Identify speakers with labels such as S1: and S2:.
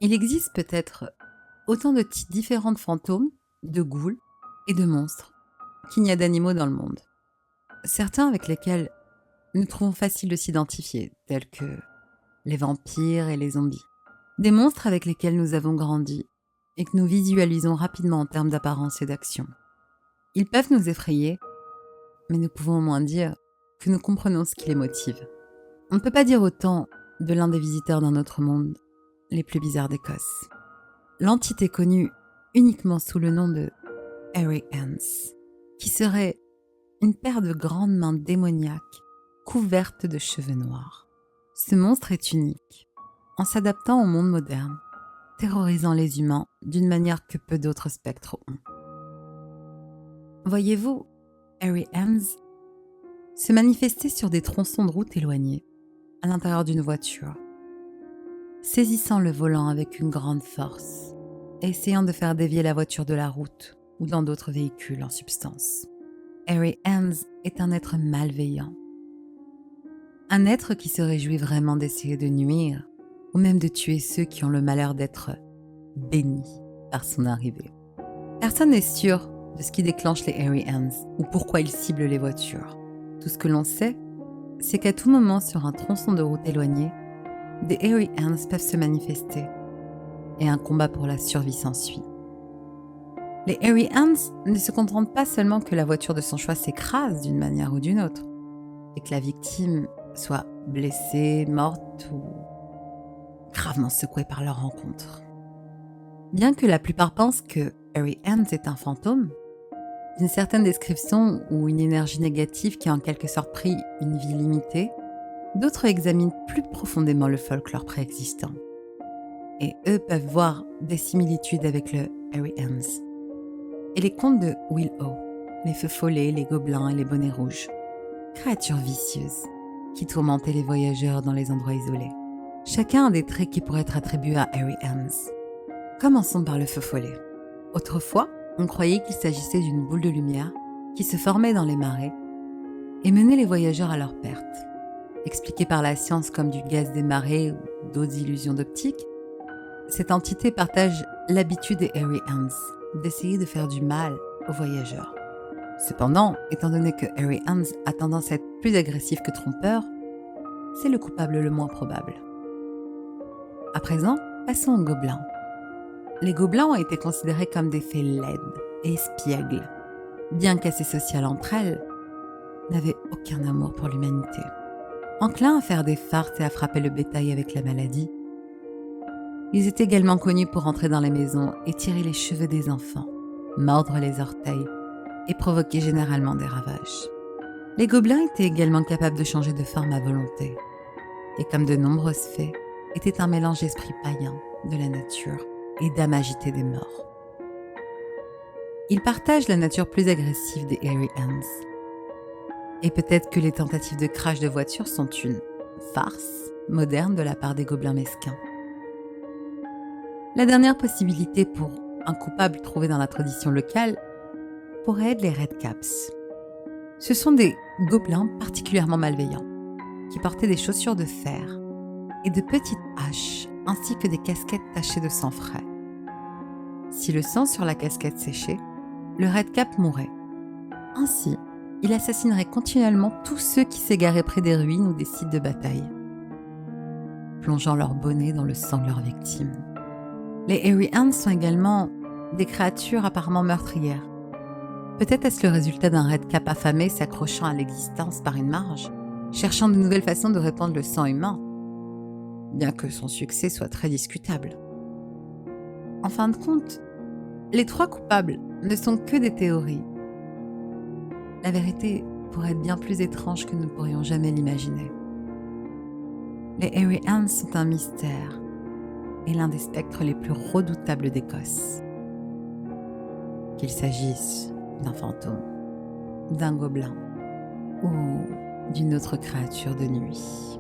S1: Il existe peut-être autant de types différents de fantômes, de ghouls et de monstres qu'il n'y a d'animaux dans le monde. Certains avec lesquels nous trouvons facile de s'identifier, tels que les vampires et les zombies. Des monstres avec lesquels nous avons grandi et que nous visualisons rapidement en termes d'apparence et d'action. Ils peuvent nous effrayer, mais nous pouvons au moins dire que nous comprenons ce qui les motive. On ne peut pas dire autant de l'un des visiteurs d'un autre monde, les plus bizarres d'Écosse. L'entité connue uniquement sous le nom de Hairy Hans, qui serait une paire de grandes mains démoniaques couvertes de cheveux noirs. Ce monstre est unique, en s'adaptant au monde moderne, terrorisant les humains d'une manière que peu d'autres spectres ont. Voyez-vous, Hairy Hans se manifestait sur des tronçons de route éloignés, à l'intérieur d'une voiture, saisissant le volant avec une grande force et essayant de faire dévier la voiture de la route ou dans d'autres véhicules en substance. Hairy Hans est un être malveillant. Un être qui se réjouit vraiment d'essayer de nuire ou même de tuer ceux qui ont le malheur d'être bénis par son arrivée. Personne n'est sûr de ce qui déclenche les Hairy Hans ou pourquoi ils ciblent les voitures. Tout ce que l'on sait, c'est qu'à tout moment sur un tronçon de route éloigné, des Hairy Hans peuvent se manifester et un combat pour la survie s'ensuit. Les Hairy Hans ne se contentent pas seulement que la voiture de son choix s'écrase d'une manière ou d'une autre et que la victime soit blessée, morte ou gravement secouée par leur rencontre. Bien que la plupart pensent que Hairy Hans est un fantôme, d'une certaine description ou une énergie négative qui a en quelque sorte pris une vie limitée, d'autres examinent plus profondément le folklore préexistant. Et eux peuvent voir des similitudes avec le Hairy Hans. Et les contes de Will-O, les feux follets, les gobelins et les bonnets rouges, créatures vicieuses qui tourmentaient les voyageurs dans les endroits isolés. Chacun a des traits qui pourraient être attribués à Hairy Hans. Commençons par le feu follet. Autrefois, on croyait qu'il s'agissait d'une boule de lumière qui se formait dans les marais et menait les voyageurs à leur perte. Expliquée par la science comme du gaz des marées ou d'autres illusions d'optique, cette entité partage l'habitude des Hairy Hans d'essayer de faire du mal aux voyageurs. Cependant, étant donné que Hairy Hans a tendance à être plus agressif que trompeur, c'est le coupable le moins probable. À présent, passons aux gobelins. Les gobelins ont été considérés comme des fées laides et espiègles, bien qu'assez sociales entre elles, n'avaient aucun amour pour l'humanité. Enclins à faire des farces et à frapper le bétail avec la maladie, ils étaient également connus pour entrer dans les maisons et tirer les cheveux des enfants, mordre les orteils et provoquer généralement des ravages. Les gobelins étaient également capables de changer de forme à volonté, et comme de nombreuses fées, étaient un mélange d'esprit païen, de la nature et d'âme agitée des morts. Ils partagent la nature plus agressive des Hairy Hans. Et peut-être que les tentatives de crash de voiture sont une farce moderne de la part des gobelins mesquins. La dernière possibilité pour un coupable trouvé dans la tradition locale pourrait être les Redcaps. Ce sont des gobelins particulièrement malveillants qui portaient des chaussures de fer et de petites haches ainsi que des casquettes tachées de sang frais. Si le sang sur la casquette séchait, le Redcap mourait. Ainsi, il assassinerait continuellement tous ceux qui s'égaraient près des ruines ou des sites de bataille, plongeant leur bonnet dans le sang de leurs victimes. Les Hairy Hans sont également des créatures apparemment meurtrières. Peut-être est-ce le résultat d'un Redcap affamé s'accrochant à l'existence par une marge, cherchant de nouvelles façons de répandre le sang humain, bien que son succès soit très discutable. En fin de compte, les trois coupables ne sont que des théories. La vérité pourrait être bien plus étrange que nous ne pourrions jamais l'imaginer. Les Hairy Hans sont un mystère et l'un des spectres les plus redoutables d'Écosse. Qu'il s'agisse d'un fantôme, d'un gobelin ou d'une autre créature de nuit.